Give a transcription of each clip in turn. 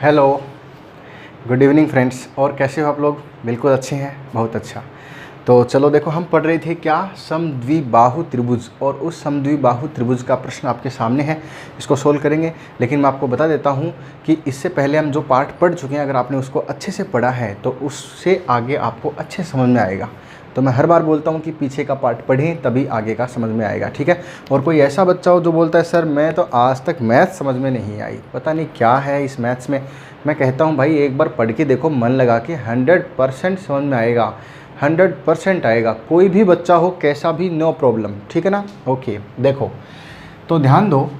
Hello, good evening friends. और कैसे हो आप लोग? बिल्कुल अच्छे हैं, बहुत अच्छा। तो चलो देखो, हम पढ़ रहे थे क्या, समद्विबाहु त्रिभुज, और उस समद्विबाहु त्रिभुज का प्रश्न आपके सामने है, इसको सोल्व करेंगे। लेकिन मैं आपको बता देता हूँ कि इससे पहले हम जो पार्ट पढ़ चुके हैं, अगर आपने उसको अच्छे से पढ़ा है तो उससे आगे आपको अच्छे समझ में आएगा। तो मैं हर बार बोलता हूँ कि पीछे का पार्ट पढ़ें, तभी आगे का समझ में आएगा, ठीक है। और कोई ऐसा बच्चा हो जो बोलता है सर मैं तो आज तक मैथ समझ में नहीं आई, पता नहीं क्या है इस मैथ्स में, मैं कहता हूँ भाई एक बार पढ़ के देखो, मन लगा के, 100% समझ में आएगा, 100% आएगा। कोई भी बच्चा हो, कैसा भी, नो प्रॉब्लम, ठीक है ना। ओके, देखो तो ध्यान दो,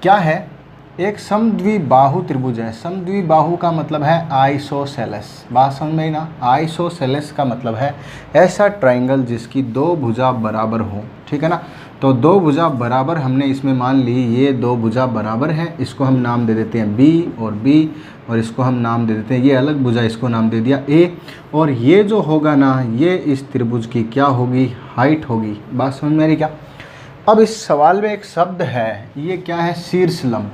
क्या है, एक समद्विबाहु त्रिभुज है। समद्विबाहु का मतलब है आइसोसेलेस, बात समझ में आई ना। आइसोसेलेस का मतलब है ऐसा ट्राइंगल जिसकी दो भुजा बराबर हो, ठीक है ना। तो दो भुजा बराबर हमने इसमें मान ली, ये दो भुजा बराबर है, इसको हम नाम दे देते हैं बी और बी, और इसको हम नाम दे देते हैं, ये अलग भुजा, इसको नाम दे दिया ए। और ये जो होगा ना, ये इस त्रिभुज की क्या होगी, हाइट होगी। बात समझ में आ रही क्या? अब इस सवाल में एक शब्द है, ये क्या है, शीर्ष लंब।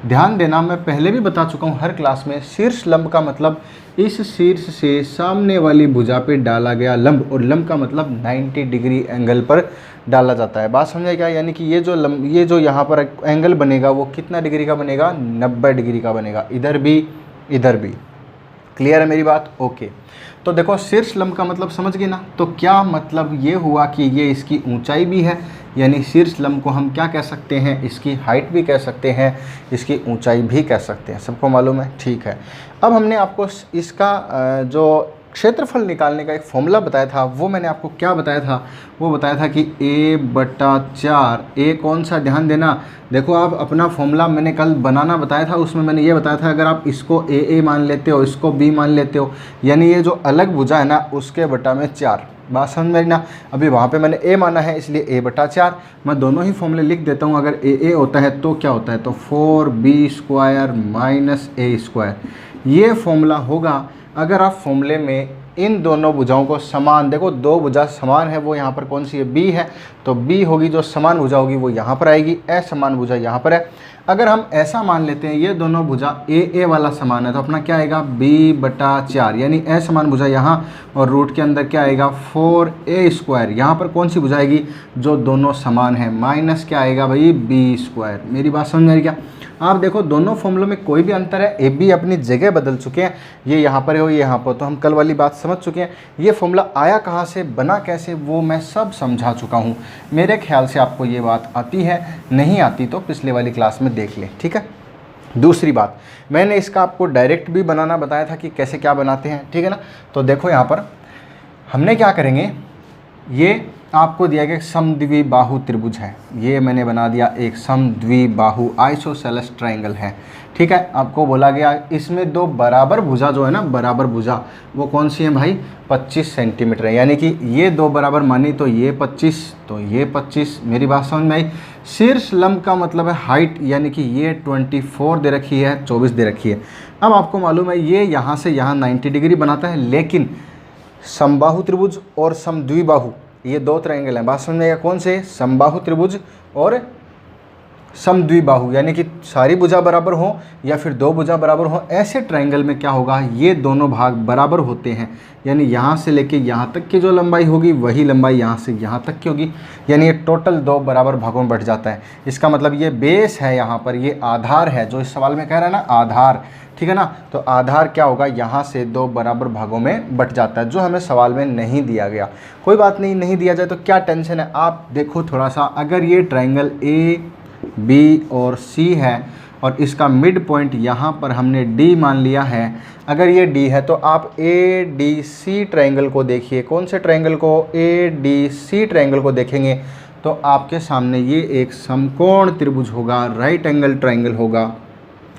ध्यान देना, मैं पहले भी बता चुका हूँ हर क्लास में, शीर्ष लंब का मतलब इस शीर्ष से सामने वाली भुजा पे डाला गया लंब, और लंब का मतलब 90 डिग्री एंगल पर डाला जाता है। बात समझे क्या? यानी कि ये जो यहाँ पर एंगल बनेगा वो कितना डिग्री का बनेगा, 90 डिग्री का बनेगा, इधर भी इधर भी। क्लियर है मेरी बात? ओके। तो देखो, शीर्ष लंब का मतलब समझ गए ना। तो क्या मतलब ये हुआ कि ये इसकी ऊंचाई भी है, यानी शीर्ष लंब को हम क्या कह सकते हैं, इसकी हाइट भी कह सकते हैं, इसकी ऊंचाई भी कह सकते हैं। सबको मालूम है, ठीक है। अब हमने आपको इसका जो क्षेत्रफल निकालने का एक फॉर्मूला बताया था, वो मैंने आपको क्या बताया था, वो बताया था कि a/4, ए कौन सा, ध्यान देना। देखो, आप अपना फॉर्मूला मैंने कल बनाना बताया था, उसमें मैंने ये बताया था, अगर आप इसको a मान लेते हो, इसको b मान लेते हो, यानी ये जो अलग भुजा है ना, उसके बटा में 4। बात समझ में ना। अभी वहाँ पे मैंने a माना है, इसलिए a/4। मैं दोनों ही फॉर्मूले लिख देता हूँ। अगर a होता है तो क्या होता है, तो 4b² - a²। ये फॉर्मूला होगा। अगर आप फॉर्मूले में इन दोनों भुजाओं को समान, देखो दो भुजा समान है, वो यहाँ पर कौन सी है, बी है, तो बी होगी, जो समान भुजा होगी वो यहाँ पर आएगी, असमान भुजा यहाँ पर है। अगर हम ऐसा मान लेते हैं, ये दोनों भुजा ए वाला समान है, तो अपना क्या आएगा, b/4, यानी असमान भुजा यहाँ, और रूट के अंदर क्या आएगा, 4a²। यहाँ पर कौन सी भुजा आएगी, जो दोनों समान है, माइनस क्या आएगा भाई, b²। मेरी बात समझ में आ रही क्या? आप देखो, दोनों फॉर्मूलों में कोई भी अंतर है, ए बी अपनी जगह बदल चुके हैं, ये यहाँ पर है, वो यहाँ पर, तो हम कल वाली बात समझ चुके हैं। ये फॉर्मूला आया कहाँ से, बना कैसे, वो मैं सब समझा चुका हूँ। मेरे ख्याल से आपको ये बात आती है, नहीं आती तो पिछले वाली क्लास में देख लें, ठीक है। दूसरी बात, मैंने इसका आपको डायरेक्ट भी बनाना बताया था कि कैसे क्या बनाते हैं, ठीक है ना। तो देखो, यहाँ पर हमने क्या करेंगे, ये आपको दिया गया समद्विबाहु त्रिभुज है, ये मैंने बना दिया एक समद्विबाहु आइसोसेलेस ट्राइंगल है, ठीक है। आपको बोला गया इसमें दो बराबर भुजा जो है ना, बराबर भुजा, वो कौन सी है भाई, 25 सेंटीमीटर है। यानी कि ये दो बराबर मानी, तो ये 25, तो ये 25। मेरी बात समझ में आई? शीर्ष लंब का मतलब है हाइट, यानी कि ये 24 दे रखी है, 24 दे रखी है। अब आपको मालूम है ये यहाँ से यहाँ 90 डिग्री बनाता है, लेकिन समबाहु त्रिभुज और समद्विबाहु, ये दो ट्रायंगल हैं। बात समझ में आएगा, कौन से, समबाहु त्रिभुज और समद्विबाहु, यानी कि सारी भुजा बराबर हो या फिर दो भुजा बराबर हो, ऐसे ट्रायंगल में क्या होगा, ये दोनों भाग बराबर होते हैं। यानी यहाँ से लेके यहाँ तक की जो लंबाई होगी, वही लंबाई यहाँ से यहाँ तक की होगी, यानी ये टोटल दो बराबर भागों में बट जाता है। इसका मतलब ये बेस है, यहाँ पर ये आधार है, जो इस सवाल में कह रहा है ना, आधार, ठीक है ना। तो आधार क्या होगा, यहाँ से दो बराबर भागों में बट जाता है, जो हमें सवाल में नहीं दिया गया। कोई बात नहीं, नहीं दिया जाए तो क्या टेंशन है। आप देखो थोड़ा सा, अगर ये ट्रायंगल ए बी और सी है, और इसका मिड पॉइंट यहाँ पर हमने डी मान लिया है, अगर ये डी है तो आप ए डी सी ट्रायंगल को देखिए। कौन से ट्रायंगल को, ए डी सी ट्रायंगल को देखेंगे तो आपके सामने ये एक समकोण त्रिभुज होगा, राइट एंगल ट्रायंगल होगा।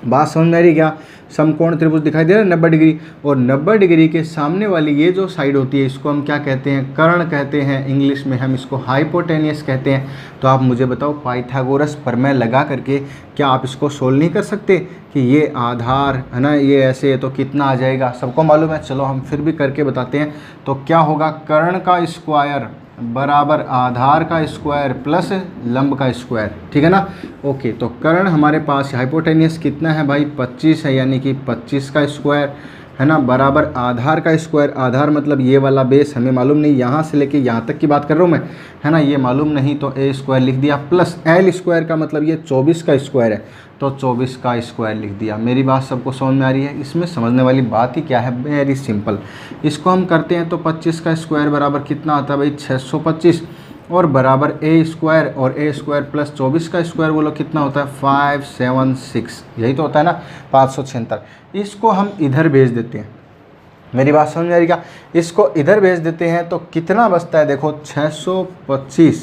बात समझ में आ रही क्या? समकोण त्रिभुज दिखाई दे रहा है 90 डिग्री, और 90 डिग्री के सामने वाली ये जो साइड होती है, इसको हम क्या कहते हैं, कर्ण कहते हैं, इंग्लिश में हम इसको हाइपोटेनियस कहते हैं। तो आप मुझे बताओ, पाइथागोरस प्रमेय लगा करके क्या आप इसको सोल्व नहीं कर सकते कि ये आधार है ना, ये ऐसे है तो कितना आ जाएगा, सबको मालूम है। चलो हम फिर भी करके बताते हैं। तो क्या होगा, कर्ण का स्क्वायर बराबर आधार का स्क्वायर प्लस लंब का स्क्वायर, ठीक है ना। ओके, तो कर्ण हमारे पास हाइपोटेनियस कितना है भाई 25 है, यानी कि 25 का स्क्वायर है ना, बराबर आधार का स्क्वायर। आधार मतलब ये वाला बेस हमें मालूम नहीं, यहाँ से लेके यहाँ तक की बात कर रहा हूँ मैं, है ना, ये मालूम नहीं तो ए स्क्वायर लिख दिया, प्लस एल स्क्वायर का मतलब ये 24 का स्क्वायर है तो 24 का स्क्वायर लिख दिया। मेरी बात सबको समझ में आ रही है। इसमें समझने वाली बात ही क्या है, वेरी सिंपल। इसको हम करते हैं तो 25 का स्क्वायर बराबर कितना आता है भाई 625 और बराबर ए स्क्वायर और ए स्क्वायर प्लस 24 का स्क्वायर बोलो कितना होता है 576, यही तो होता है ना 576। इसको हम इधर भेज देते हैं, मेरी बात समझ में आ रही क्या। इसको इधर भेज देते हैं तो कितना बचता है देखो 625,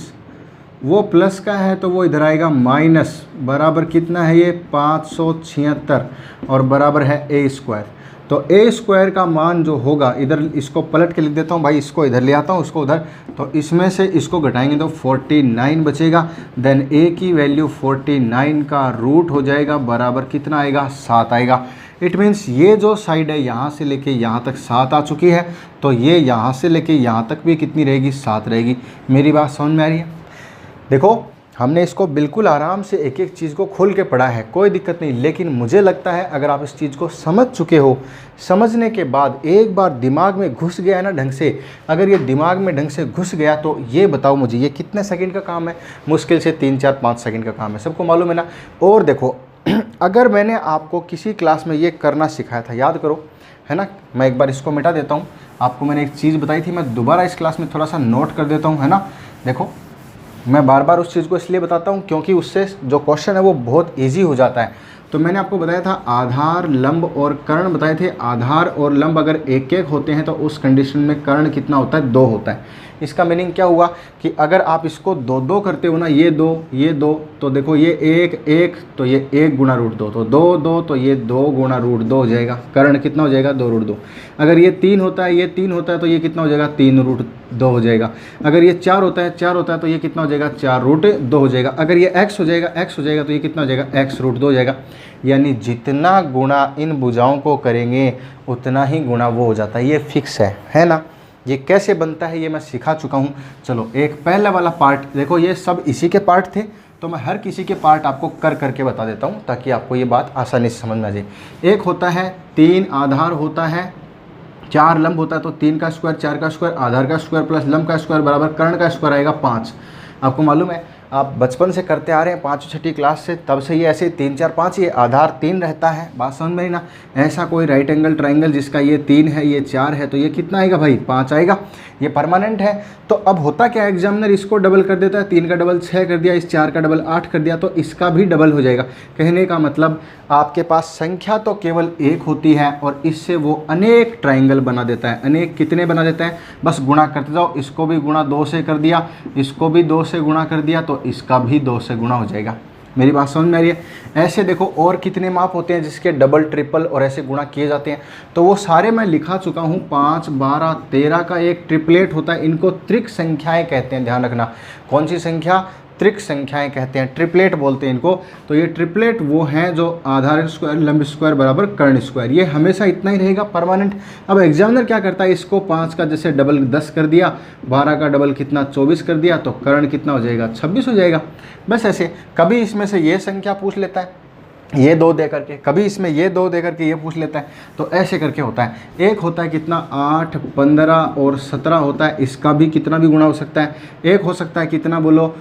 वो प्लस का है तो वो इधर आएगा माइनस, बराबर कितना है ये 576 और बराबर है ए स्क्वायर। तो ए स्क्वायर का मान जो होगा, इधर इसको पलट के लिख देता हूँ भाई, इसको इधर ले आता हूँ उसको उधर, तो इसमें से इसको घटाएंगे तो 49 बचेगा। देन ए की वैल्यू 49 का रूट हो जाएगा, बराबर कितना आएगा 7 आएगा। इट मीन्स ये जो साइड है यहाँ से लेके यहाँ तक 7 आ चुकी है, तो ये यहाँ से लेके यहाँ तक भी कितनी रहेगी 7 रहेगी। मेरी बात समझ में आ रही है। देखो हमने इसको बिल्कुल आराम से एक एक चीज़ को खोल के पढ़ा है, कोई दिक्कत नहीं, लेकिन मुझे लगता है अगर आप इस चीज़ को समझ चुके हो, समझने के बाद एक बार दिमाग में घुस गया है ना ढंग से, अगर ये दिमाग में ढंग से घुस गया तो ये बताओ मुझे ये कितने सेकंड का काम है, मुश्किल से 3 4 5 सेकंड का काम है, सबको मालूम है ना। और देखो अगर मैंने आपको किसी क्लास में ये करना सिखाया था, याद करो, है ना, मैं एक बार इसको मिटा देता हूँ। आपको मैंने एक चीज़ बताई थी, मैं दोबारा इस क्लास में थोड़ा सा नोट कर देता हूँ, है ना। देखो मैं बार बार उस चीज़ को इसलिए बताता हूँ क्योंकि उससे जो क्वेश्चन है वो बहुत इजी हो जाता है। तो मैंने आपको बताया था आधार लंब और कर्ण बताए थे। आधार और लंब अगर एक एक होते हैं तो उस कंडीशन में कर्ण कितना होता है 2 होता है। इसका मीनिंग क्या हुआ कि अगर आप इसको 2 2 करते हो ना, ये 2 तो देखो ये 1 1 तो ये 1 गुणा रूट 2, तो 2 2 तो ये 2 गुणा रूट 2 हो जाएगा। कर्ण कितना हो जाएगा 2 रूट 2। अगर ये 3 होता है, ये 3 होता है तो ये कितना हो जाएगा 3 रूट 2 हो जाएगा। अगर ये 4 होता है तो ये कितना हो जाएगा 4 रूट 2 हो जाएगा। अगर ये x हो जाएगा तो ये कितना हो जाएगा x रूट 2 हो जाएगा। यानी जितना गुणा इन भुजाओं को करेंगे उतना ही गुणा वो हो जाता है, ये फिक्स है ना। ये कैसे बनता है ये मैं सिखा चुका हूँ। चलो एक पहला वाला पार्ट देखो, ये सब इसी के पार्ट थे तो मैं हर किसी के पार्ट आपको कर करके बता देता हूँ ताकि आपको ये बात आसानी से समझ में आ जाए। एक होता है 3 आधार होता है, 4 लंब होता है, तो 3 का स्क्वायर 4 का स्क्वायर आधार का स्क्वायर प्लस लंब का स्क्वायर बराबर कर्ण का स्क्वायर आएगा 5। आपको मालूम है आप बचपन से करते आ रहे हैं 5 छठी क्लास से, तब से ये ऐसे 3 4 5 ये आधार 3 रहता है। बात समझ में आई ना। ऐसा कोई राइट एंगल ट्राइंगल जिसका ये 3 है ये 4 है तो ये कितना आएगा भाई 5 आएगा। ये परमानेंट है। तो अब होता क्या, एग्जामिनर इसको डबल कर देता है, 3 का डबल 6 कर दिया, इस 4 का डबल 8 कर दिया, तो इसका भी डबल हो जाएगा। कहने का मतलब आपके पास संख्या तो केवल एक होती है और इससे वो अनेक ट्राइंगल बना देता है। अनेक कितने बना देता है, बस गुणा करते जाओ। इसको भी गुणा 2 से कर दिया, इसको भी 2 से गुणा कर दिया तो इसका भी 2 से गुणा हो जाएगा। मेरी बात समझ में आ रही है। ऐसे देखो और कितने माप होते हैं जिसके डबल ट्रिपल और ऐसे गुणा किए जाते हैं, तो वो सारे मैं लिखा चुका हूँ। 5 12 13 का एक ट्रिपलेट होता है, इनको त्रिक संख्याएं कहते हैं, ध्यान रखना। कौन सी संख्या, त्रिक संख्याएं कहते हैं, ट्रिपलेट बोलते हैं इनको। तो ये ट्रिपलेट वो हैं जो आधार स्क्वायर लंब स्क्वायर बराबर कर्ण स्क्वायर, ये हमेशा इतना ही रहेगा परमानेंट। अब एग्जामिनर क्या करता है, इसको 5 का जैसे डबल 10 कर दिया, 12 का डबल कितना 24 कर दिया, तो कर्ण कितना हो जाएगा 26 हो जाएगा। बस ऐसे कभी इसमें से ये संख्या पूछ लेता है ये 2 दे करके, कभी इसमें ये 2 दे करके ये पूछ लेता है, तो ऐसे करके होता है। एक होता है कितना 8 15 और 17 होता है, इसका भी कितना भी गुणा हो सकता है। एक हो सकता है कितना बोलो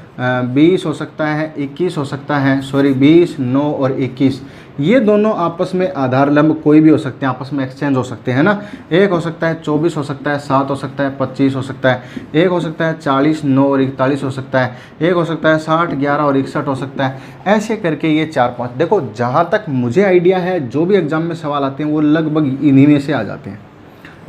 20 हो सकता है, 21 हो सकता है, सॉरी 20 9 और 21, ये दोनों आपस में आधार लंब कोई भी हो सकते हैं, आपस में एक्सचेंज हो सकते हैं ना। एक हो सकता है 24 हो सकता है, 7 हो सकता है, 25 हो सकता है, एक हो सकता है 40 9 और 41 हो सकता है, एक हो सकता है 60 11 और 61 हो सकता है। ऐसे करके ये 4 5, देखो जहाँ तक मुझे आइडिया है जो भी एग्जाम में सवाल आते हैं वो लगभग इन्हीं में से आ जाते हैं,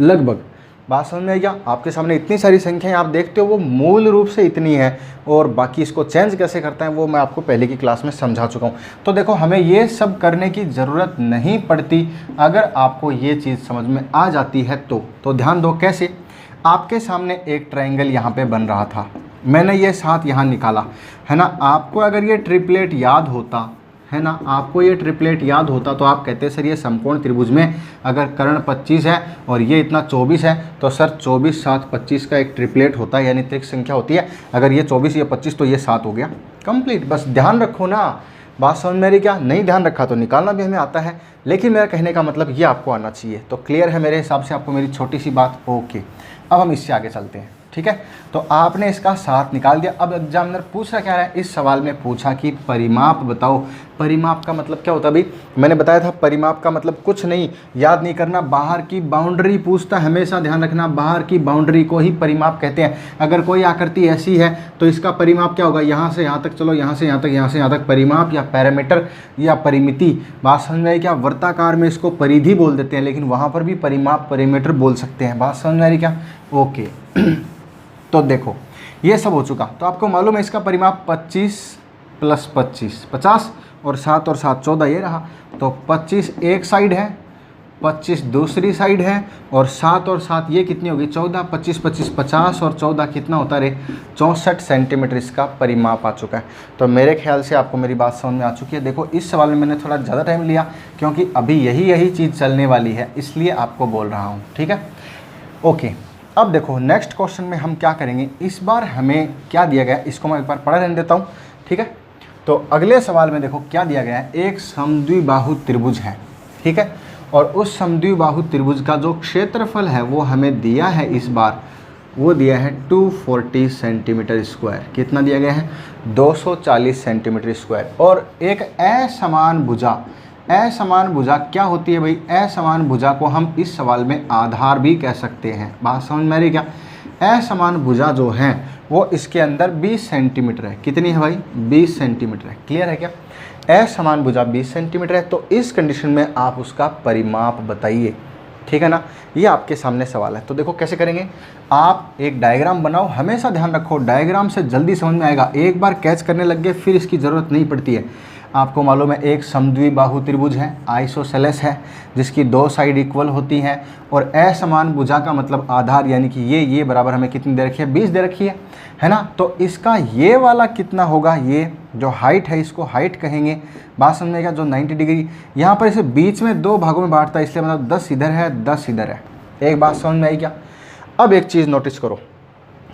लगभग। बात समझ में आई क्या। आपके सामने इतनी सारी संख्याएं आप देखते हो वो मूल रूप से इतनी है, और बाकी इसको चेंज कैसे करता है वो मैं आपको पहले की क्लास में समझा चुका हूँ। तो देखो हमें ये सब करने की ज़रूरत नहीं पड़ती अगर आपको ये चीज़ समझ में आ जाती है तो ध्यान दो कैसे। आपके सामने एक ट्राइंगल यहाँ पे बन रहा था, मैंने ये 7 यहाँ निकाला है ना। आपको अगर ये ट्रिपलेट याद होता है ना। आपको ये ट्रिपलेट याद होता तो आप कहते सर ये समकोण त्रिभुज में अगर कर्ण 25 है और ये इतना 24 है तो सर 24 7 25 का एक ट्रिपलेट होता है, यानी त्रिक संख्या होती है। अगर ये 24 ये 25 तो ये 7 हो गया कंप्लीट। बस ध्यान रखो ना, बात समझ में आ रही क्या? नहीं ध्यान रखा तो निकालना भी हमें आता है, लेकिन मेरा कहने का मतलब ये आपको आना चाहिए। तो क्लियर है मेरे हिसाब से आपको मेरी छोटी सी बात? ओके, अब हम इससे आगे चलते हैं। ठीक है, तो आपने इसका 7 निकाल दिया। अब एग्जामिनर पूछ रहा क्या है, इस सवाल में पूछा कि परिमाप बताओ। परिमाप का मतलब क्या होता है भाई? मैंने बताया था परिमाप का मतलब कुछ नहीं, याद नहीं करना, बाहर की बाउंड्री पूछता, हमेशा ध्यान रखना, बाहर की बाउंड्री को ही परिमाप कहते हैं। अगर कोई आकृति ऐसी है तो इसका परिमाप क्या होगा? यहाँ से यहाँ तक, चलो यहाँ से यहाँ तक, यहाँ से यहाँ तक परिमाप या पैरामीटर या परिमिति। बात समझ में आई क्या? वर्ताकार में इसको परिधि बोल देते हैं, लेकिन वहाँ पर भी परिमाप पैरामीटर बोल सकते हैं। बात समझ में आ रही क्या? ओके तो देखो ये सब हो चुका, तो आपको मालूम है इसका परिमाप 25 + 25 50 और 7 और 7 14 ये रहा। तो 25 एक साइड है, 25 दूसरी साइड है, और 7 और 7 ये कितनी होगी? 14। 25 25 50 और 14 कितना होता रे? 64 सेंटीमीटर इसका परिमाप आ चुका है। तो मेरे ख्याल से आपको मेरी बात समझ में आ चुकी है। देखो इस सवाल में मैंने थोड़ा ज़्यादा टाइम लिया क्योंकि अभी यही चीज़ चलने वाली है, इसलिए आपको बोल रहा हूँ। ठीक है, ओके। अब देखो नेक्स्ट क्वेश्चन में हम क्या करेंगे, इस बार हमें क्या दिया गया है इसको मैं एक बार पढ़ा रहने देता हूँ। ठीक है, तो अगले सवाल में देखो क्या दिया गया है, एक समद्विबाहु त्रिभुज है। ठीक है, और उस समद्विबाहु त्रिभुज का जो क्षेत्रफल है वो हमें दिया है इस बार, वो दिया है 240 सेंटीमीटर स्क्वायर। कितना दिया गया है? 240 सेंटीमीटर स्क्वायर। और एक असमान भुजा, असमान भुजा क्या होती है भाई? असमान भुजा को हम इस सवाल में आधार भी कह सकते हैं। बात समझ में आ रही क्या? असमान भुजा जो है वो इसके अंदर 20 सेंटीमीटर है। कितनी है भाई? 20 सेंटीमीटर है। क्लियर है क्या? असमान भुजा 20 सेंटीमीटर है, तो इस कंडीशन में आप उसका परिमाप बताइए। ठीक है ना, ये आपके सामने सवाल है। तो देखो कैसे करेंगे, आप एक डायग्राम बनाओ, हमेशा ध्यान रखो डायग्राम से जल्दी समझ में आएगा। एक बार कैच करने लग गए फिर इसकी ज़रूरत नहीं पड़ती है। आपको मालूम है एक समद्विबाहु त्रिभुज है, आइसोसेलेस है, जिसकी 2 साइड इक्वल होती हैं, और असमान भुजा का मतलब आधार, यानी कि ये बराबर हमें कितनी दे रखी है? 20 दे रखी है ना। तो इसका ये वाला कितना होगा? ये जो हाइट है इसको हाइट कहेंगे। बात समझने का, जो 90 डिग्री यहाँ पर इसे बीच में 2 भागों में बांटता है, इसलिए मतलब 10 इधर है 10 इधर है। एक बात समझ में आई क्या? अब एक चीज़ नोटिस करो,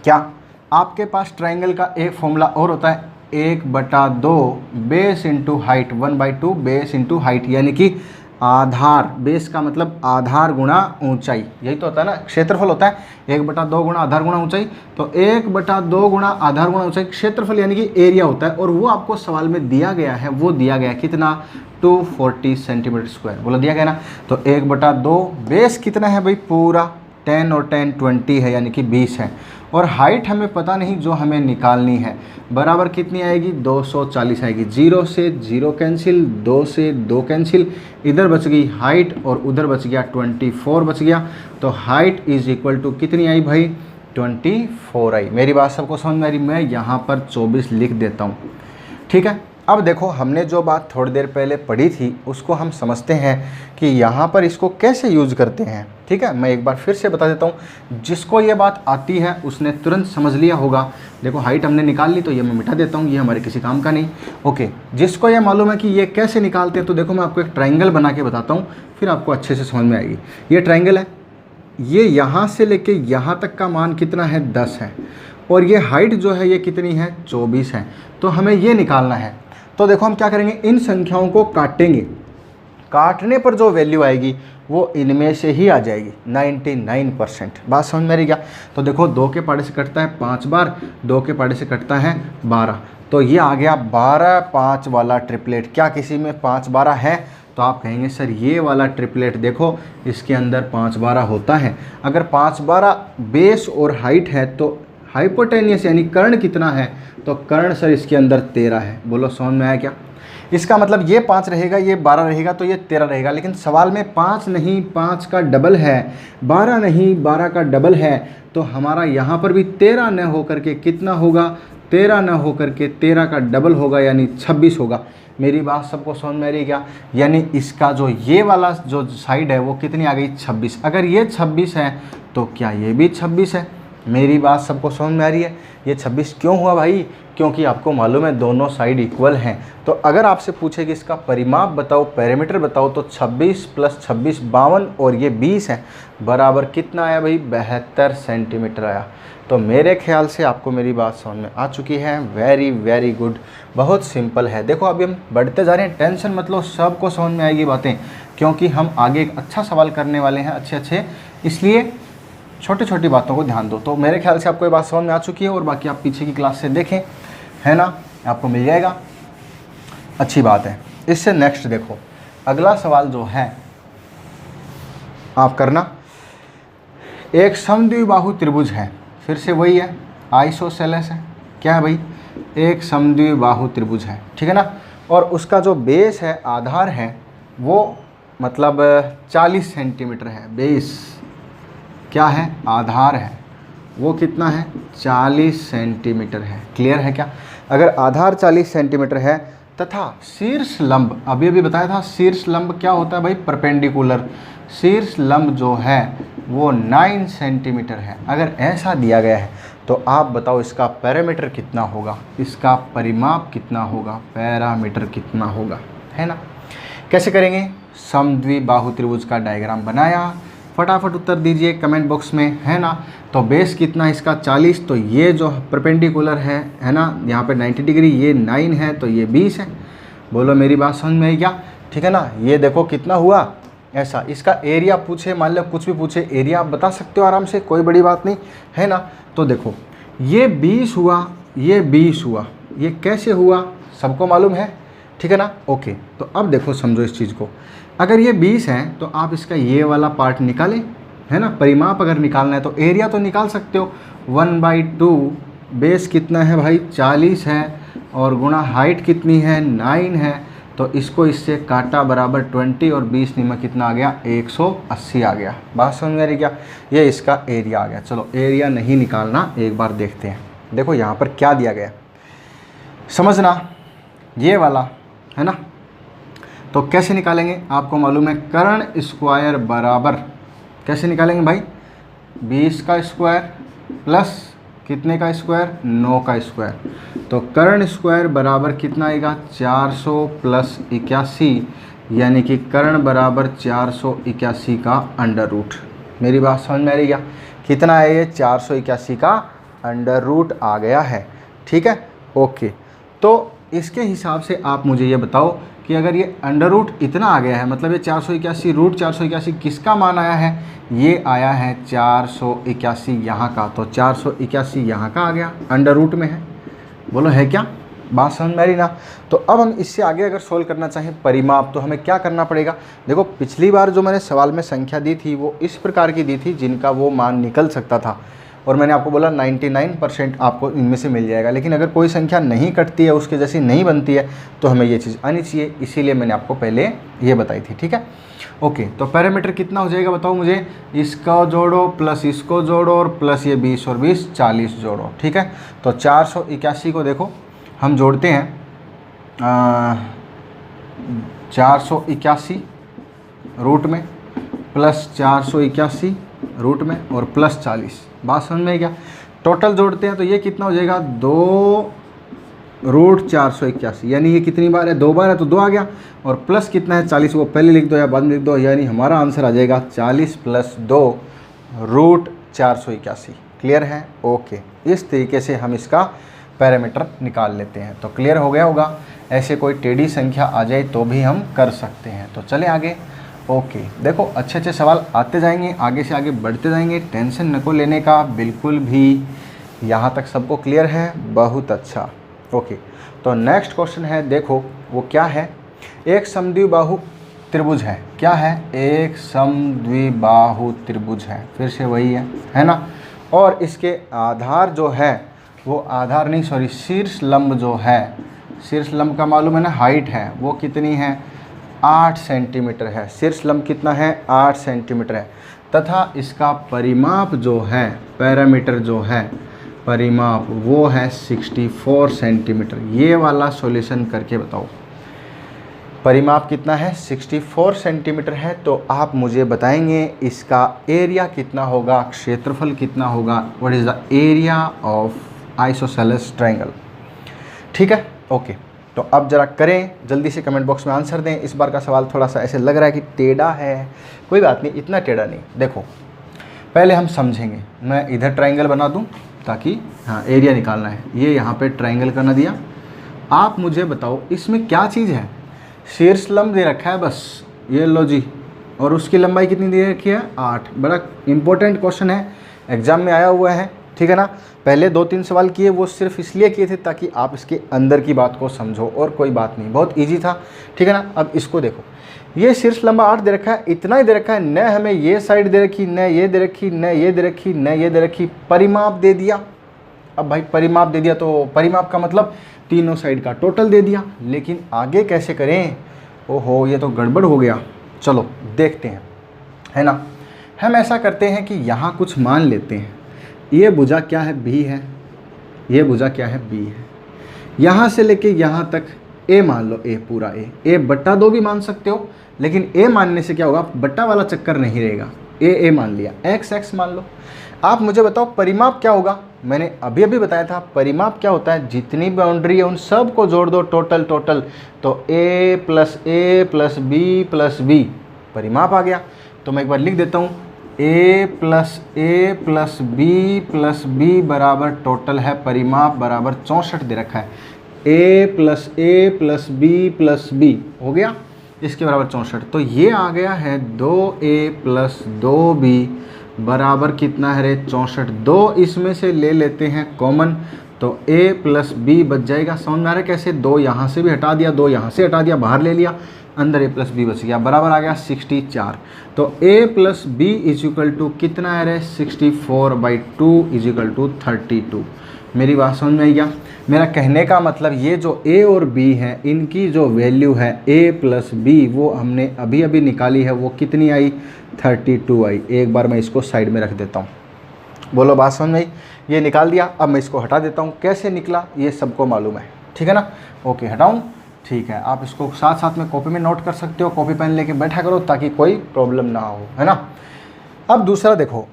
क्या आपके पास ट्राइंगल का एक फॉर्मूला और होता है, 1/2 base into height, 1/2 base into height, यानी कि आधार, बेस का मतलब आधार गुणा ऊंचाई, यही तो होता है ना। क्षेत्रफल होता है 1/2 गुणा आधार गुणा ऊंचाई, तो 1/2 गुणा आधार गुणा ऊंचाई क्षेत्रफल यानी कि एरिया होता है, और वो आपको सवाल में दिया गया है। वो दिया गया कितना? 240 सेंटीमीटर स्क्वायर, बोला दिया गया ना। तो 1/2 बेस कितना है भाई? पूरा 10 और 10 20 है, यानी कि 20 है। और हाइट हमें पता नहीं, जो हमें निकालनी है, बराबर कितनी आएगी? 240 आएगी। 0 से 0 कैंसिल, 2 से 2 कैंसिल, इधर बच गई हाइट और उधर बच गया 24 बच गया। तो हाइट इज इक्वल टू कितनी आई भाई? 24 आई। मेरी बात सबको समझ में आ रही? मैं यहाँ पर 24 लिख देता हूँ। ठीक है, अब देखो हमने जो बात थोड़ी देर पहले पढ़ी थी उसको हम समझते हैं कि यहाँ पर इसको कैसे यूज करते हैं। ठीक है, मैं एक बार फिर से बता देता हूँ, जिसको ये बात आती है उसने तुरंत समझ लिया होगा। देखो हाइट हमने निकाल ली, तो ये मैं मिटा देता हूँ, ये हमारे किसी काम का नहीं। ओके, जिसको ये मालूम है कि ये कैसे निकालते हैं, तो देखो मैं आपको एक ट्राइंगल बना के बताता हूँ, फिर आपको अच्छे से समझ में आएगी। ये ट्राइंगल है, ये यहाँ से लेके यहाँ तक का मान कितना है? 10 है, और ये हाइट जो है ये कितनी है? 24 है। तो हमें ये निकालना है। तो देखो हम क्या करेंगे, इन संख्याओं को काटेंगे, काटने पर जो वैल्यू आएगी वो इनमें से ही आ जाएगी 99%। बात समझ में आ रही क्या? तो देखो 2 के पाड़े से कटता है 5 बार, 2 के पाड़े से कटता है 12, तो ये आ गया 12 5 वाला ट्रिपलेट। क्या किसी में 5 12 है? तो आप कहेंगे सर ये वाला ट्रिपलेट देखो इसके अंदर 5 12 होता है। अगर 5 12 बेस और हाइट है तो हाइपोटेनियस यानी कर्ण कितना है? तो कर्ण सर इसके अंदर 13 है। बोलो समझ में आया क्या? इसका मतलब ये 5 रहेगा, ये 12 रहेगा, तो ये 13 रहेगा। लेकिन सवाल में 5 नहीं 5 का डबल है, 12 नहीं 12 का डबल है, तो हमारा यहाँ पर भी 13 न होकर के कितना होगा? 13 न होकर के 13 का डबल होगा, यानी 26 होगा। मेरी बात सबको समझ में आ रही क्या? यानी इसका जो ये वाला जो साइड है वो कितनी आ गई? 26। अगर ये 26 है तो क्या ये भी 26 है? मेरी बात सबको समझ में आ रही है? ये 26 क्यों हुआ भाई? क्योंकि आपको मालूम है दोनों साइड इक्वल हैं। तो अगर आपसे पूछे कि इसका परिमाप बताओ, पैरामीटर बताओ, तो 26 + 26 52 और ये 20 है, बराबर कितना आया भाई? 72 सेंटीमीटर आया। तो मेरे ख्याल से आपको मेरी बात समझ में आ चुकी है। वेरी वेरी गुड, बहुत सिंपल है। देखो अभी हम बढ़ते जा रहे हैं, टेंशन मत लो, सबको समझ में आएगी बातें, क्योंकि हम आगे एक अच्छा सवाल करने वाले हैं, अच्छे, इसलिए छोटी छोटी बातों को ध्यान दो। तो मेरे ख्याल से आपको ये बात समझ में आ चुकी है, और बाकी आप पीछे की क्लास से देखें, है ना, आपको मिल जाएगा। अच्छी बात है। इससे नेक्स्ट देखो, अगला सवाल जो है आप करना, एक समद्विबाहु त्रिभुज है, फिर से वही है, आइसोसेलेस है। क्या है भाई? एक समद्विबाहु त्रिभुज है, ठीक है ना, और उसका जो बेस है, आधार है, वो मतलब 40 सेंटीमीटर है। बेस क्या है? आधार है, वो कितना है? 40 सेंटीमीटर है। क्लियर है क्या? अगर आधार 40 सेंटीमीटर है तथा शीर्ष लंब, अभी बताया था, शीर्ष लंब क्या होता है भाई? परपेंडिकुलर। शीर्ष लंब जो है वो 9 सेंटीमीटर है। अगर ऐसा दिया गया है तो आप बताओ इसका पैरामीटर कितना होगा, इसका परिमाप कितना होगा, पैरामीटर कितना होगा, है ना। कैसे करेंगे? समद्विबाहु त्रिभुज का डायग्राम बनाया, फटाफट उत्तर दीजिए कमेंट बॉक्स में, है ना। तो बेस कितना है इसका? 40, तो ये जो परपेंडिकुलर है ना, यहाँ पे 90 डिग्री, ये 9 है, तो ये 20 है। बोलो मेरी बात समझ में आई क्या? ठीक है ना। ये देखो कितना हुआ ऐसा। इसका एरिया पूछे, मान लो कुछ भी पूछे, एरिया आप बता सकते हो आराम से, कोई बड़ी बात नहीं, है ना। तो देखो ये 20 हुआ, ये 20 हुआ, ये कैसे हुआ सबको मालूम है, ठीक है ना। ओके, तो अब देखो समझो इस चीज़ को। अगर ये 20 है तो आप इसका ये वाला पार्ट निकालें, है ना। परिमाप अगर निकालना है तो एरिया तो निकाल सकते हो, 1/2, बेस कितना है भाई? 40 है, और गुणा हाइट कितनी है? 9 है, तो इसको इससे काटा, बराबर 20 और 20 में कितना आ गया? 180 आ गया। बात समझ में आ रही क्या? ये इसका एरिया आ गया। चलो एरिया नहीं निकालना, एक बार देखते हैं। देखो यहाँ पर क्या दिया गया, समझना, ये वाला, है ना। तो कैसे निकालेंगे? आपको मालूम है, कर्ण स्क्वायर बराबर, कैसे निकालेंगे भाई? 20 का स्क्वायर प्लस कितने का स्क्वायर? 9 का स्क्वायर। तो कर्ण स्क्वायर बराबर कितना आएगा? 400 + 81, यानी कि कर्ण बराबर 481 का अंडर रूट। मेरी बात समझ में आ रही क्या? कितना है ये? 481 का अंडर रूट आ गया है, ठीक है। ओके, तो इसके हिसाब से आप मुझे ये बताओ कि अगर ये अंडर रूट इतना आ गया है, मतलब ये 481 रूट 481 किसका मान आया है? ये आया है 481 यहाँ का, तो 481 यहाँ का आ गया, अंडर रूट में है। बोलो है क्या? बात समझ में आ रही ना। तो अब हम इससे आगे अगर सोल्व करना चाहें परिमाप, तो हमें क्या करना पड़ेगा? देखो पिछली बार जो मैंने सवाल में संख्या दी थी वो इस प्रकार की दी थी जिनका वो मान निकल सकता था, और मैंने आपको बोला 99% आपको इनमें से मिल जाएगा। लेकिन अगर कोई संख्या नहीं कटती है, उसके जैसी नहीं बनती है, तो हमें ये चीज़ आनी चाहिए, इसीलिए मैंने आपको पहले ये बताई थी, ठीक है। ओके, तो पैरामीटर कितना हो जाएगा बताओ मुझे? इसको जोड़ो प्लस इसको जोड़ो और प्लस ये 20 और 20 40 जोड़ो, ठीक है। तो 481 को देखो हम जोड़ते हैं, 481 रूट में प्लस 481 रूट में और प्लस 40। बात समझ में क्या? टोटल जोड़ते हैं तो ये कितना हो जाएगा? 2 रूट 481, यानी ये कितनी बार है? 2 बार है, तो 2 आ गया, और प्लस कितना है? 40, वो पहले लिख दो या बाद में लिख दो, यानी हमारा आंसर आ जाएगा 40 + 2 रूट 481। क्लियर है? ओके, इस तरीके से हम इसका पैरामीटर निकाल लेते हैं। तो क्लियर हो गया होगा। ऐसे कोई टेढ़ी संख्या आ जाए तो भी हम कर सकते हैं। तो चले आगे। ओके, देखो अच्छे अच्छे सवाल आते जाएंगे, आगे से आगे बढ़ते जाएंगे, टेंशन नको लेने का बिल्कुल भी। यहाँ तक सबको क्लियर है? बहुत अच्छा। ओके, तो नेक्स्ट क्वेश्चन है, देखो वो क्या है? एक समद्विबाहु त्रिभुज है। क्या है? एक समद्विबाहु त्रिभुज है, फिर से वही है ना। और इसके आधार जो है वो आधार नहीं, सॉरी, शीर्ष लंब जो है, शीर्ष लंब का मालूम है ना, हाइट है, वो कितनी है? 8 सेंटीमीटर है। शीर्ष लंब कितना है? 8 सेंटीमीटर है। तथा इसका परिमाप जो है, पैरामीटर जो है, परिमाप वो है 64 सेंटीमीटर। ये वाला सॉल्यूशन करके बताओ। परिमाप कितना है 64 सेंटीमीटर है। तो आप मुझे बताएंगे इसका एरिया कितना होगा, क्षेत्रफल कितना होगा, what is the area of isosceles triangle. ठीक है, ओके। तो अब जरा करें जल्दी से, कमेंट बॉक्स में आंसर दें। इस बार का सवाल थोड़ा सा ऐसे लग रहा है कि टेढ़ा है, कोई बात नहीं, इतना टेढ़ा नहीं। देखो पहले हम समझेंगे, मैं इधर ट्रायंगल बना दूं ताकि हाँ एरिया निकालना है। ये यहाँ पे ट्रायंगल करना दिया। आप मुझे बताओ इसमें क्या चीज़ है, शीर्ष लंब दे रखा है बस, ये लो जी, और उसकी लंबाई कितनी दे रखी है 8। बड़ा इंपॉर्टेंट क्वेश्चन है, एग्जाम में आया हुआ है, ठीक है ना। पहले 2-3 सवाल किए, वो सिर्फ इसलिए किए थे ताकि आप इसके अंदर की बात को समझो, और कोई बात नहीं, बहुत इजी था, ठीक है ना। अब इसको देखो, ये शीर्ष लंबा 8 दे रखा है, इतना ही दे रखा है, न हमें ये साइड दे रखी, न ये दे रखी, न ये दे रखी, न ये दे रखी, परिमाप दे दिया। अब भाई परिमाप दे दिया तो परिमाप का मतलब तीनों साइड का टोटल दे दिया, लेकिन आगे कैसे करें, ओहो ये तो गड़बड़ हो गया। चलो देखते हैं, है ना। हम ऐसा करते हैं कि यहाँ कुछ मान लेते हैं, ये भुजा क्या है बी है, ये भुजा क्या है बी है, यहाँ से लेके यहाँ तक ए मान लो, ए पूरा ए बट्टा 2 भी मान सकते हो, लेकिन ए मानने से क्या होगा, बट्टा वाला चक्कर नहीं रहेगा, ए मान लिया, एक्स मान लो। आप मुझे बताओ परिमाप क्या होगा, मैंने अभी बताया था परिमाप क्या होता है, जितनी बाउंड्री है उन सब को जोड़ दो, टोटल तो a प्लस बी परिमाप आ गया। तो मैं एक बार लिख देता हूँ, a प्लस बी बराबर टोटल है, परिमाप बराबर 64 दे रखा है। a प्लस बी हो गया, इसके बराबर 64। तो ये आ गया है 2a प्लस 2b बराबर कितना है रे 64। 2 इसमें से ले लेते हैं कॉमन, तो a प्लस बी बच जाएगा। समझ में आ रहा है कैसे, 2 यहाँ से भी हटा दिया, 2 यहाँ से हटा दिया, बाहर ले लिया, अंदर a प्लस बी बच गया, बराबर आ गया 64। तो a plus b is equal to कितना है रे 64/2 इज इक्वल टू 32। मेरी बात समझ में आई क्या। मेरा कहने का मतलब ये जो a और b हैं, इनकी जो वैल्यू है a प्लस बी, वो हमने अभी निकाली है, वो कितनी आई 32 आई। एक बार मैं इसको साइड में रख देता हूँ, बोलो बात समझ में आई। ये निकाल दिया, अब मैं इसको हटा देता हूँ। कैसे निकला ये सबको मालूम है, ठीक है ना। ओके हटाऊँ, ठीक है। आप इसको साथ साथ में कॉपी में नोट कर सकते हो, कॉपी पेन लेके बैठा करो ताकि कोई प्रॉब्लम ना हो, है ना। अब दूसरा देखो,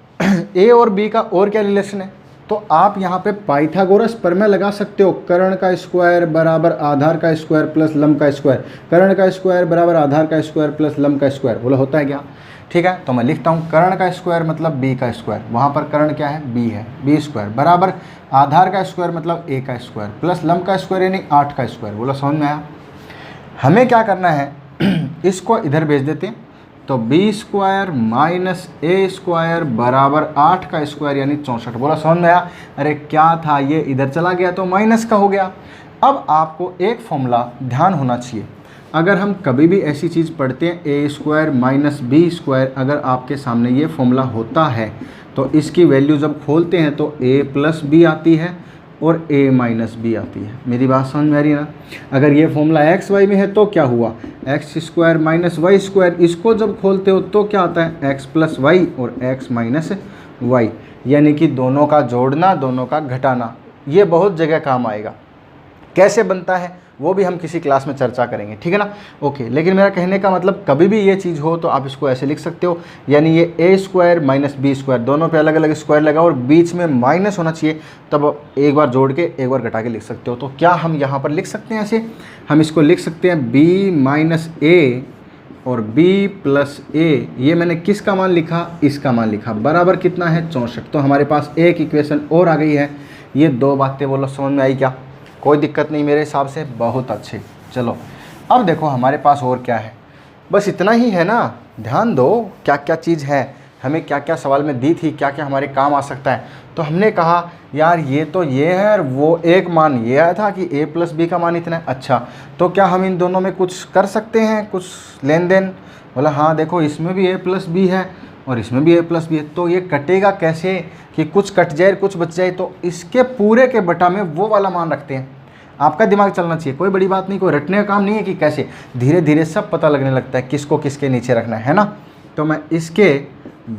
a और b का और क्या रिलेशन है, तो आप यहाँ पे पाइथागोरस प्रमेय लगा सकते हो। कर्ण का स्क्वायर बराबर आधार का स्क्वायर प्लस लंब का स्क्वायर, कर्ण का स्क्वायर बराबर आधार का स्क्वायर प्लस लंब का स्क्वायर, बोला होता है क्या, ठीक है। तो मैं लिखता हूँ कर्ण का स्क्वायर मतलब b का स्क्वायर, वहाँ पर कर्ण क्या है b है, b स्क्वायर बराबर आधार का स्क्वायर मतलब a का स्क्वायर प्लस लंब का स्क्वायर यानी 8 का स्क्वायर। बोला समझ में आया। हमें क्या करना है, इसको इधर भेज देते हैं, तो b square minus a square बराबर 8 का स्क्वायर यानी 64। बोला समझ में आया। अरे क्या था, ये इधर चला गया तो माइनस का हो गया। अब आपको एक फॉर्मूला ध्यान होना चाहिए, अगर हम कभी भी ऐसी चीज़ पढ़ते हैं a square minus b square, अगर आपके सामने ये फॉर्मूला होता है तो इसकी वैल्यू जब खोलते हैं तो a प्लस बी आती है और a माइनस बी आती है। मेरी बात समझ में आ रही है ना। अगर ये फॉर्मूला एक्स वाई में है तो क्या हुआ, x square minus y square, इसको जब खोलते हो तो क्या आता है एक्स प्लस वाई और एक्स माइनस वाई, यानी कि दोनों का जोड़ना, दोनों का घटाना। ये बहुत जगह काम आएगा, कैसे बनता है वो भी हम किसी क्लास में चर्चा करेंगे, ठीक है ना। ओके, लेकिन मेरा कहने का मतलब कभी भी ये चीज़ हो तो आप इसको ऐसे लिख सकते हो, यानी ये a square minus b square, दोनों पे अलग अलग स्क्वायर लगा और बीच में माइनस होना चाहिए, तब एक बार जोड़ के एक बार घटा के लिख सकते हो। तो क्या हम यहाँ पर लिख सकते हैं ऐसे, हम इसको लिख सकते हैं b माइनस ए और b प्लस ए, ये मैंने किसका मान लिखा, इसका मान लिखा, बराबर कितना है 64। तो हमारे पास एक इक्वेशन और आ गई है। ये 2 बातें बोलो समझ में आई क्या, कोई दिक्कत नहीं मेरे हिसाब से, बहुत अच्छे। चलो अब देखो हमारे पास और क्या है, बस इतना ही है ना। ध्यान दो क्या क्या चीज़ है, हमें क्या क्या सवाल में दी थी, क्या क्या हमारे काम आ सकता है। तो हमने कहा यार ये तो ये है और वो एक मान ये आया था कि a प्लस बी का मान इतना है। अच्छा तो क्या हम इन दोनों में कुछ कर सकते हैं, कुछ लेन देन। बोला हाँ देखो इसमें भी a प्लस बी है और इसमें भी a प्लस बी है, तो ये कटेगा कैसे कि कुछ कट जाए कुछ बच जाए, तो इसके पूरे के बटा में वो वाला मान रखते हैं। आपका दिमाग चलना चाहिए, कोई बड़ी बात नहीं, कोई रटने का काम नहीं है कि कैसे, धीरे धीरे सब पता लगने लगता है किसको किसके नीचे रखना है ना। तो मैं इसके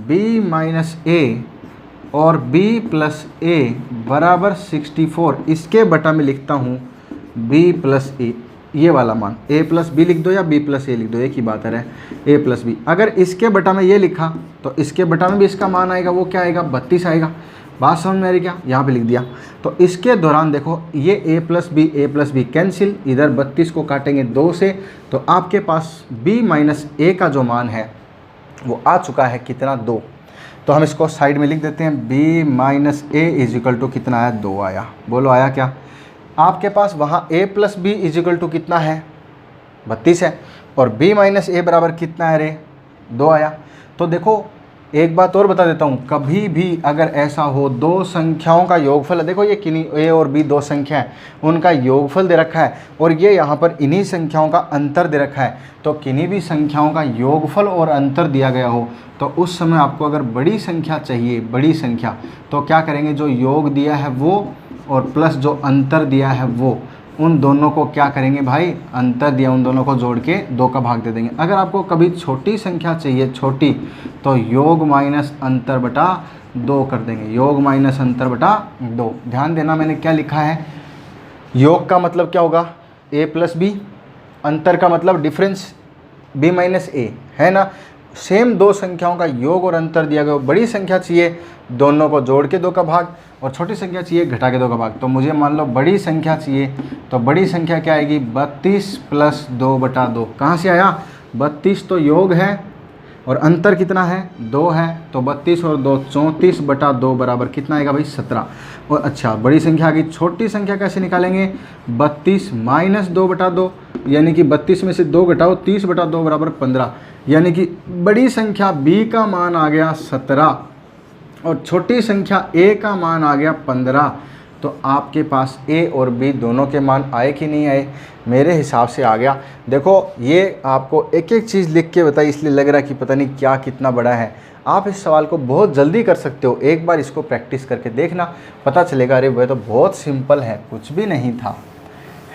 b माइनस ए और b प्लस ए बराबर 64, इसके बटा में लिखता हूँ b प्लस ए। ये वाला मान a प्लस बी लिख दो या b प्लस ए लिख दो, एक ही बात है, a प्लस बी। अगर इसके बटा में ये लिखा तो इसके बटा में भी इसका मान आएगा, वो क्या आएगा 32 आएगा। बात समझ में आ रही क्या, यहाँ पे लिख दिया। तो इसके दौरान देखो ये a प्लस बी कैंसिल, इधर 32 को काटेंगे 2 से, तो आपके पास b माइनस ए का जो मान है वो आ चुका है कितना 2। तो हम इसको साइड में लिख देते हैं, b minus a is equal to कितना आया 2 आया। बोलो आया क्या। आपके पास वहाँ a plus b is equal to कितना है 32 है, और b माइनस ए बराबर कितना है रे 2 आया। तो देखो एक बात और बता देता हूँ, कभी भी अगर ऐसा हो दो संख्याओं का योगफल, देखो ये किन्हीं a और b दो संख्या है, उनका योगफल दे रखा है और ये यहाँ पर इन्हीं संख्याओं का अंतर दे रखा है, तो किन्हीं भी संख्याओं का योगफल और अंतर दिया गया हो तो उस समय आपको अगर बड़ी संख्या चाहिए, बड़ी संख्या, तो क्या करेंगे, जो योग दिया है वो और प्लस जो अंतर दिया है वो, उन दोनों को क्या करेंगे भाई, अंतर दिया उन दोनों को जोड़ के 2 का भाग दे देंगे। अगर आपको कभी छोटी संख्या चाहिए, छोटी, तो योग माइनस अंतर बटा 2 कर देंगे, योग माइनस अंतर बटा 2। ध्यान देना मैंने क्या लिखा है, योग का मतलब क्या होगा a प्लस बी, अंतर का मतलब डिफरेंस b माइनस ए, है ना। सेम दो संख्याओं का योग और अंतर दिया गया, बड़ी संख्या चाहिए दोनों को जोड़ के 2 का भाग, और छोटी संख्या चाहिए घटा के 2 का भाग। तो मुझे मान लो बड़ी संख्या चाहिए, तो बड़ी संख्या क्या आएगी 32 प्लस 2 बटा 2। कहाँ से आया 32 तो योग है और अंतर कितना है 2 है, तो 32 और 2 34 बटा 2 बराबर कितना आएगा भाई 17। और अच्छा बड़ी संख्या आ गई, छोटी संख्या कैसे निकालेंगे 32 माइनस 2 बटा 2, यानी कि 32 में से 2 घटाओ 30 बटा 2 बराबर 15, यानी कि बड़ी संख्या b का मान आ गया 17 और छोटी संख्या a का मान आ गया 15। तो आपके पास a और b दोनों के मान आए कि नहीं आए, मेरे हिसाब से आ गया। देखो ये आपको एक एक चीज़ लिख के बताई, इसलिए लग रहा है कि पता नहीं क्या कितना बड़ा है। आप इस सवाल को बहुत जल्दी कर सकते हो, एक बार इसको प्रैक्टिस करके देखना, पता चलेगा अरे वह तो बहुत सिंपल है, कुछ भी नहीं था,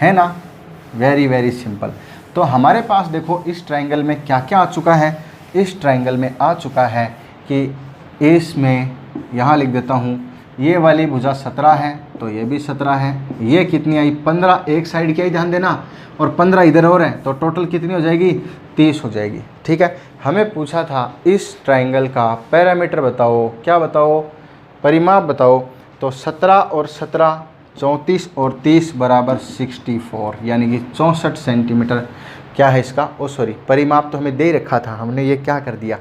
है ना, वेरी वेरी सिंपल। तो हमारे पास देखो इस ट्रायंगल में क्या क्या आ चुका है, इस ट्रायंगल में आ चुका है कि इसमें यहाँ लिख देता हूँ, ये वाली भुजा 17 है तो ये भी 17 है, ये कितनी आई 15, एक साइड की आई ध्यान देना, और 15 इधर और है, तो टोटल कितनी हो जाएगी 30 हो जाएगी। ठीक है, हमें पूछा था इस ट्रायंगल का पैरामीटर बताओ, क्या बताओ, परिमाप बताओ। तो 17 और 17 34 और 30 बराबर 64, यानी कि 64 सेंटीमीटर क्या है इसका, ओ सॉरी परिमाप तो हमें दे रखा था, हमने ये क्या कर दिया,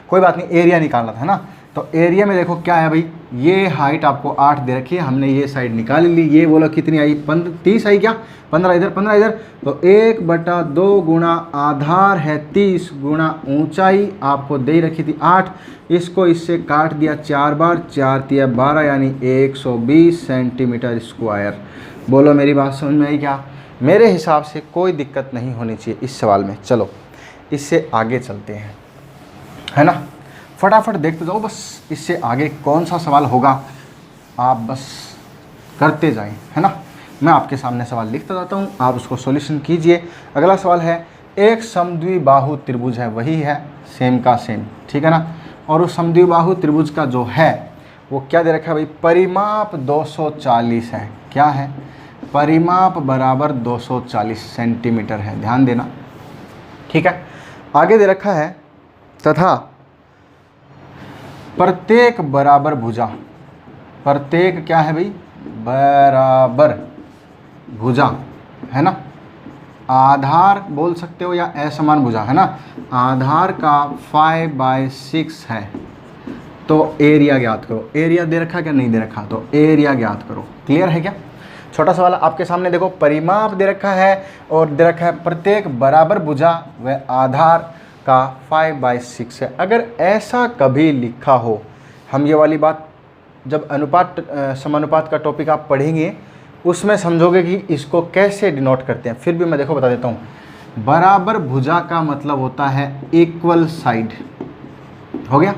कोई बात नहीं, एरिया निकालना था ना। तो एरिया में देखो क्या है भाई, ये हाइट आपको 8 दे रखी है, हमने ये साइड निकाल ली, ये बोलो कितनी आई 30 आई क्या, 15 इधर 15 इधर, तो 1/2 गुणा आधार है 30 गुणा ऊंचाई आपको दे रखी थी 8, इसको इससे काट दिया 4 बार, 4 तिया 12 यानी 120 सेंटीमीटर स्क्वायर। बोलो मेरी बात समझ में आई क्या। मेरे हिसाब से कोई दिक्कत नहीं होनी चाहिए इस सवाल में। चलो इससे आगे चलते हैं, है ना, फटाफट देखते जाओ, बस इससे आगे कौन सा सवाल होगा आप बस करते जाएं, है ना। मैं आपके सामने सवाल लिखता जाता हूँ, आप उसको सॉल्यूशन कीजिए। अगला सवाल है, एक समद्विबाहु त्रिभुज है, वही है सेम का सेम, ठीक है ना, और उस समद्विबाहु त्रिभुज का जो है वो क्या दे रखा है भाई, परिमाप 240 है, क्या है, परिमाप बराबर 240 सेंटीमीटर है, ध्यान देना, ठीक है। आगे दे रखा है, तथा प्रत्येक बराबर भुजा, प्रत्येक क्या है भाई, बराबर भुजा, है ना, आधार बोल सकते हो या असमान भुजा, है ना, आधार का 5/6 है, तो एरिया ज्ञात करो। एरिया दे रखा क्या, नहीं दे रखा, तो एरिया ज्ञात करो। क्लियर है क्या। छोटा सवाल आपके सामने देखो, परिमाप दे रखा है और दे रखा है प्रत्येक बराबर भुजा व आधार का 5/6 है। अगर ऐसा कभी लिखा हो, हम ये वाली बात जब अनुपात समानुपात का टॉपिक आप पढ़ेंगे उसमें समझोगे कि इसको कैसे डिनोट करते हैं। फिर भी मैं देखो बता देता हूँ, बराबर भुजा का मतलब होता है इक्वल साइड, हो गया।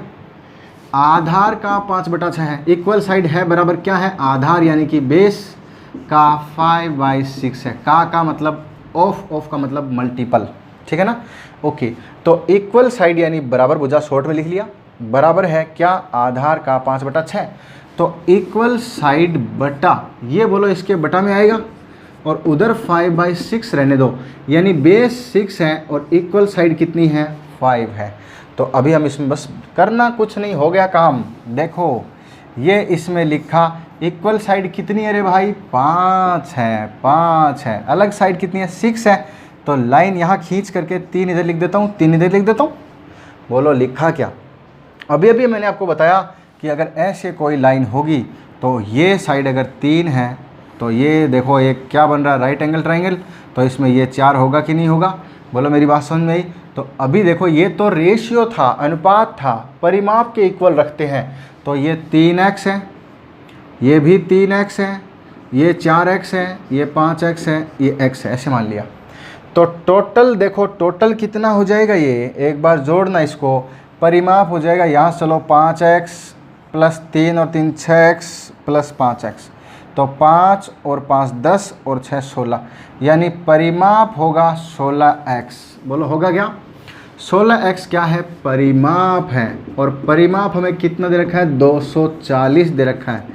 आधार का 5/6 है, इक्वल साइड है, बराबर क्या है, आधार यानी कि बेस का 5/6 है। का मतलब ऑफ का मतलब मल्टीपल, ठीक है ना। ओके, तो इक्वल साइड यानी बराबर भुजा, शॉर्ट में लिख लिया, बराबर है क्या, आधार का 5/6, तो इक्वल साइड बटा, ये बोलो इसके बटा में आएगा, और उधर 5/6 रहने दो, यानी बेस 6 है और इक्वल साइड कितनी है 5 है। तो अभी हम इसमें बस करना कुछ नहीं, हो गया काम। देखो ये इसमें लिखा इक्वल साइड कितनी है रे भाई 5 है, 5 है। अलग साइड कितनी है 6 है। तो लाइन यहाँ खींच करके 3 इधर लिख देता हूँ, 3 इधर लिख देता हूँ। बोलो लिखा क्या? अभी अभी मैंने आपको बताया कि अगर ऐसे कोई लाइन होगी तो ये साइड अगर 3 है तो ये देखो एक क्या बन रहा है राइट एंगल ट्राइंगल, तो इसमें ये 4 होगा कि नहीं होगा? बोलो मेरी बात समझ में आई? तो अभी देखो ये तो रेशियो था, अनुपात था, परिमाप के इक्वल रखते हैं। तो ये 3x है, ये भी 3x है, ये 4x है, ये 5x है, ये x है, ऐसे मान लिया। तो टोटल देखो टोटल कितना हो जाएगा, ये एक बार जोड़ना इसको, परिमाप हो जाएगा यहाँ चलो 5x प्लस 3 और 3 6x प्लस 5x, तो 5 और 5 10 और 6 16, यानी परिमाप होगा 16x। बोलो होगा क्या? 16x क्या है? परिमाप है। और परिमाप हमें कितना दे रखा है 240 दे रखा है।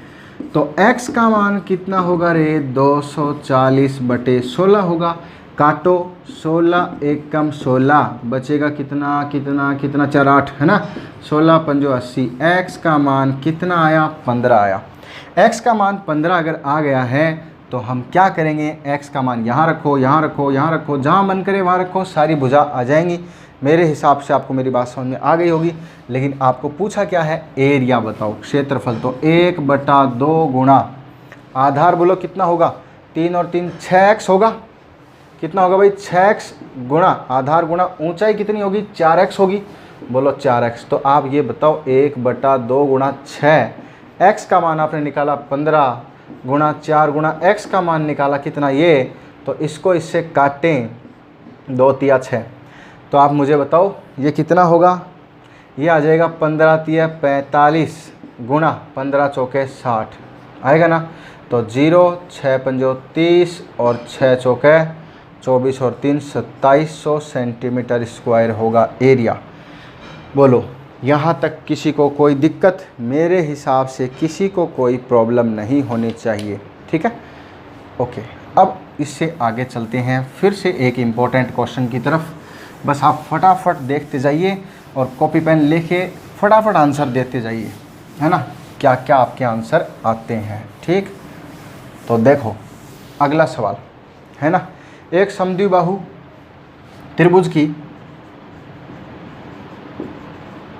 तो x का मान कितना होगा रे 240/16 होगा। काटो 16 एक कम 16 बचेगा कितना कितना कितना 4 8 है ना, 16 पंजो 80। x का मान कितना आया 15 आया। x का मान 15 अगर आ गया है तो हम क्या करेंगे, x का मान यहाँ रखो यहाँ रखो यहाँ रखो, जहाँ मन करे वहाँ रखो, सारी भुजा आ जाएंगी। मेरे हिसाब से आपको मेरी बात समझ में आ गई होगी। लेकिन आपको पूछा क्या है, एरिया बताओ, क्षेत्रफल। तो 1/2 गुणा आधार, बोलो कितना होगा 3 और 3 6x होगा। कितना होगा भाई 6x गुणा आधार गुणा ऊंचाई कितनी होगी 4x होगी। बोलो 4x। तो आप ये बताओ 1/2 गुणा 6, x का मान आपने निकाला 15 गुणा 4 गुणा x का मान निकाला कितना ये, तो इसको इससे काटें 2 तिया 6, तो आप मुझे बताओ ये कितना होगा। ये आ जाएगा 15 तिया 45 गुणा 15 चौके 60 आएगा ना। तो 0 6 पंजो 30 और 6 चौके 24 और 3 2700 सेंटीमीटर स्क्वायर होगा एरिया। बोलो यहाँ तक किसी को कोई दिक्कत? मेरे हिसाब से किसी को कोई प्रॉब्लम नहीं होनी चाहिए, ठीक है। ओके, अब इससे आगे चलते हैं फिर से एक इम्पोर्टेंट क्वेश्चन की तरफ। बस आप फटाफट देखते जाइए और कॉपी पेन लेके फटाफट आंसर देते जाइए, है ना, क्या क्या आपके आंसर आते हैं, ठीक। तो देखो अगला सवाल है ना, एक समद्विबाहु त्रिभुज की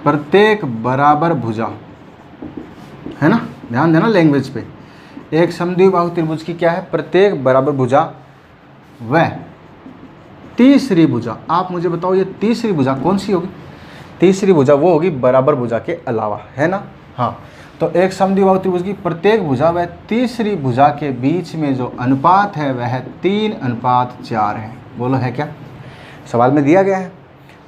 प्रत्येक बराबर भुजा, है ना, ध्यान देना लैंग्वेज पे। एक समद्विबाहु त्रिभुज की क्या है, प्रत्येक बराबर भुजा व तीसरी भुजा। आप मुझे बताओ ये तीसरी भुजा कौन सी होगी? तीसरी भुजा वो होगी बराबर भुजा के अलावा, है ना। हाँ, तो एक समद्विबाहु त्रिभुज की प्रत्येक भुजा व तीसरी भुजा के बीच में जो अनुपात है वह 3:4 है। बोलो है क्या? सवाल में दिया गया है।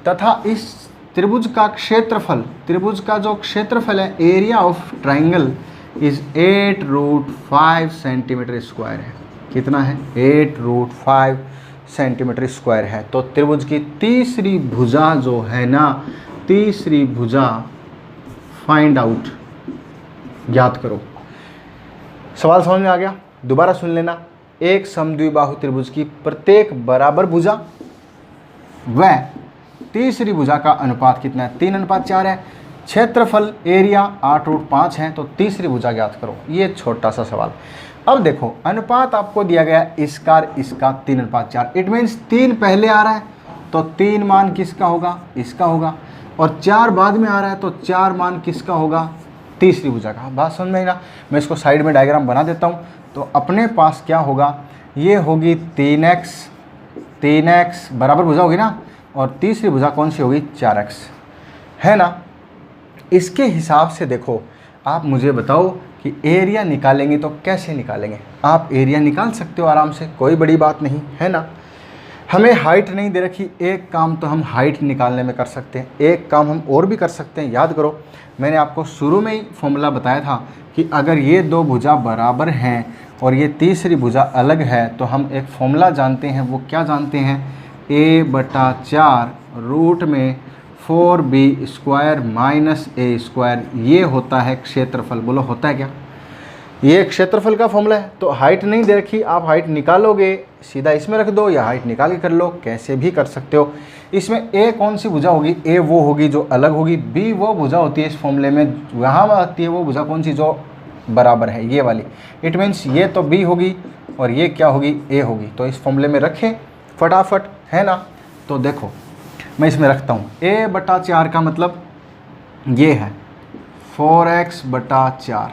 तथा इस त्रिभुज का क्षेत्रफल, त्रिभुज का जो क्षेत्रफल है, area of triangle is 8√5 centimetre square है। कितना है? 8√5 सेंटीमीटर स्क्वायर है। तो त्रिभुज की तीसरी भुजा जो है ना, तीसरी भुजा फाइंड आउट, ज्ञात करो। सवाल समझ में आ गया? दोबारा सुन लेना। एक समद्विबाहु त्रिभुज की प्रत्येक बराबर भुजा व तीसरी भुजा का अनुपात कितना है? 3:4 है। क्षेत्रफल एरिया 8√5 है। तो तीसरी भुजा ज्ञात करो। ये छोटा सा सवाल। अब देखो अनुपात आपको दिया गया इसका 3:4। इट मीन्स 3 पहले आ रहा है तो 3 मान किसका होगा? इसका होगा। और 4 बाद में आ रहा है तो 4 मान किसका होगा? तीसरी भुजा का। बात समझ में आई ना? मैं इसको साइड में डायग्राम बना देता हूँ। तो अपने पास क्या होगा, ये होगी 3x बराबर भुजा होगी ना, और तीसरी भुजा कौन सी होगी? 4x, है ना। इसके हिसाब से देखो, आप मुझे बताओ कि एरिया निकालेंगे तो कैसे निकालेंगे? आप एरिया निकाल सकते हो आराम से, कोई बड़ी बात नहीं, है ना। हमें हाइट नहीं दे रखी, एक काम तो हम हाइट निकालने में कर सकते हैं, एक काम हम और भी कर सकते हैं। याद करो, मैंने आपको शुरू में ही फॉर्मूला बताया था कि अगर ये दो भुजा बराबर हैं और ये तीसरी भुजा अलग है तो हम एक फॉर्मूला जानते हैं। वो क्या जानते हैं? a/4 रूट में 4b² - a², ये होता है क्षेत्रफल। बोलो होता है क्या? ये क्षेत्रफल का फॉर्मूला है, तो हाइट नहीं दे रखी, आप हाइट निकालोगे सीधा इसमें रख दो या हाइट निकाल के कर लो, कैसे भी कर सकते हो। इसमें ए कौन सी भुजा होगी, ए वो होगी जो अलग होगी, बी वो भुजा होती है इस फॉर्मूले में वहाँ आती है वो भुजा कौन सी जो बराबर है, ये वाली। इट मीन्स ये तो बी होगी और ये क्या होगी, ए होगी। तो इस फॉर्मूले में रखें फटाफट, है ना। तो देखो मैं इसमें रखता हूँ, a बटा 4 का मतलब ये है 4x बटा 4,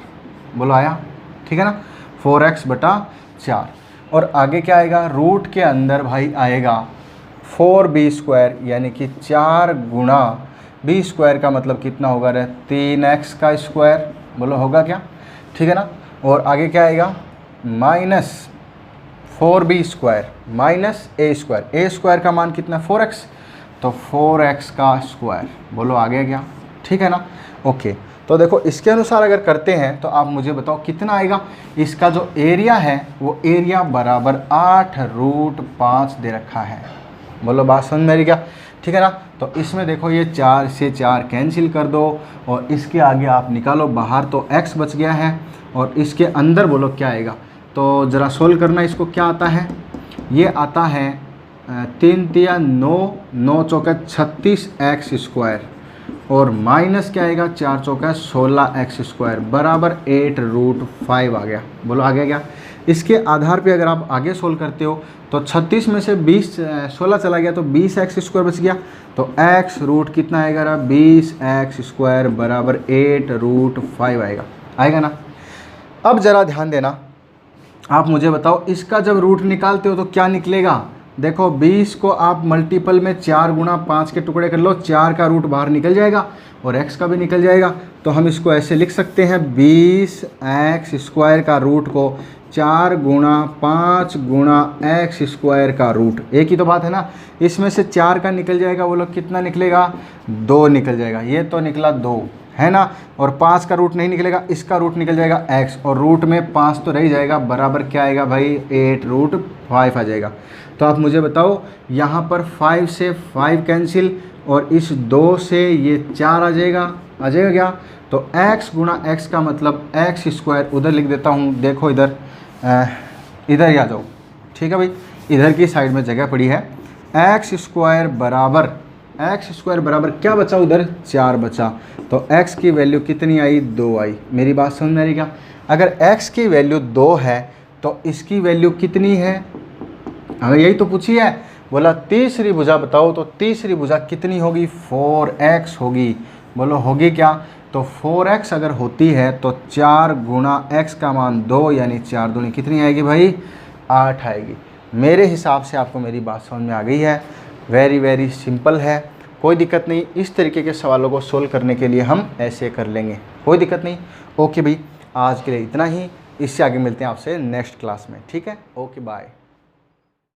बोलो आया, ठीक है ना, 4x बटा 4। और आगे क्या आएगा, रूट के अंदर भाई आएगा 4b², यानी कि 4 गुणा b² का मतलब कितना होगा रे, 3x का स्क्वायर, बोलो होगा क्या, ठीक है ना। और आगे क्या आएगा, माइनस 4b² माइनस a² का मान कितना, 4x, तो 4x का स्क्वायर, बोलो आ गया क्या, ठीक है ना। ओके, तो देखो इसके अनुसार अगर करते हैं तो आप मुझे बताओ कितना आएगा। इसका जो एरिया है वो एरिया बराबर 8√5 दे रखा है, बोलो बात समझ में आ रही क्या, ठीक है ना। तो इसमें देखो ये 4 से 4 कैंसिल कर दो और इसके आगे आप निकालो बाहर, तो x बच गया है और इसके अंदर बोलो क्या आएगा। तो ज़रा सोल्व करना, इसको क्या आता है, ये आता है 3 तिया 9, 9 चौका 36x² और माइनस क्या आएगा, 4 चौका 16x² बराबर 8√5 आ गया, बोलो आ गया क्या। इसके आधार पे अगर आप आगे सोल्व करते हो तो 36 में से 16 चला गया तो 20x² बच गया, तो x रूट कितना आएगा, 20x² बराबर 8√5 आएगा ना। अब ज़रा ध्यान देना, आप मुझे बताओ इसका जब रूट निकालते हो तो क्या निकलेगा। देखो 20 को आप मल्टीपल में 4 गुणा 5 के टुकड़े कर लो, 4 का रूट बाहर निकल जाएगा और x का भी निकल जाएगा। तो हम इसको ऐसे लिख सकते हैं 20x² का रूट को 4 गुणा 5 गुणा x² का रूट, एक ही तो बात है ना। इसमें से 4 का निकल जाएगा, वो लोग कितना निकलेगा, 2 निकल जाएगा, ये तो निकला 2 है ना। और 5 का रूट नहीं निकलेगा, इसका रूट निकल जाएगा x और रूट में 5 तो रह जाएगा, बराबर क्या आएगा भाई, 8√5 आ जाएगा। तो आप मुझे बताओ यहाँ पर 5 से 5 कैंसिल और इस 2 से ये 4 आ जाएगा क्या। तो x गुणा x का मतलब x², उधर लिख देता हूँ, देखो इधर इधर ही आ जाओ, ठीक है भाई, इधर की साइड में जगह पड़ी है। x² बराबर क्या बचा, उधर 4 बचा, तो x की वैल्यू कितनी आई, 2 आई। मेरी बात समझ में आ रही क्या। अगर x की वैल्यू 2 है तो इसकी वैल्यू कितनी है, हमें यही तो पूछी है। बोला तीसरी भुजा बताओ, तो तीसरी भुजा कितनी होगी, 4x होगी, बोलो होगी क्या। तो 4x अगर होती है तो 4 गुणा x का मान 2, यानी 4 दूनी कितनी आएगी भाई, 8 आएगी। मेरे हिसाब से आपको मेरी बात समझ में आ गई है। वेरी सिंपल है, कोई दिक्कत नहीं। इस तरीके के सवालों को सोल्व करने के लिए हम ऐसे कर लेंगे, कोई दिक्कत नहीं। ओके भाई, आज के लिए इतना ही, इससे आगे मिलते हैं आपसे नेक्स्ट क्लास में, ठीक है। Okay bye.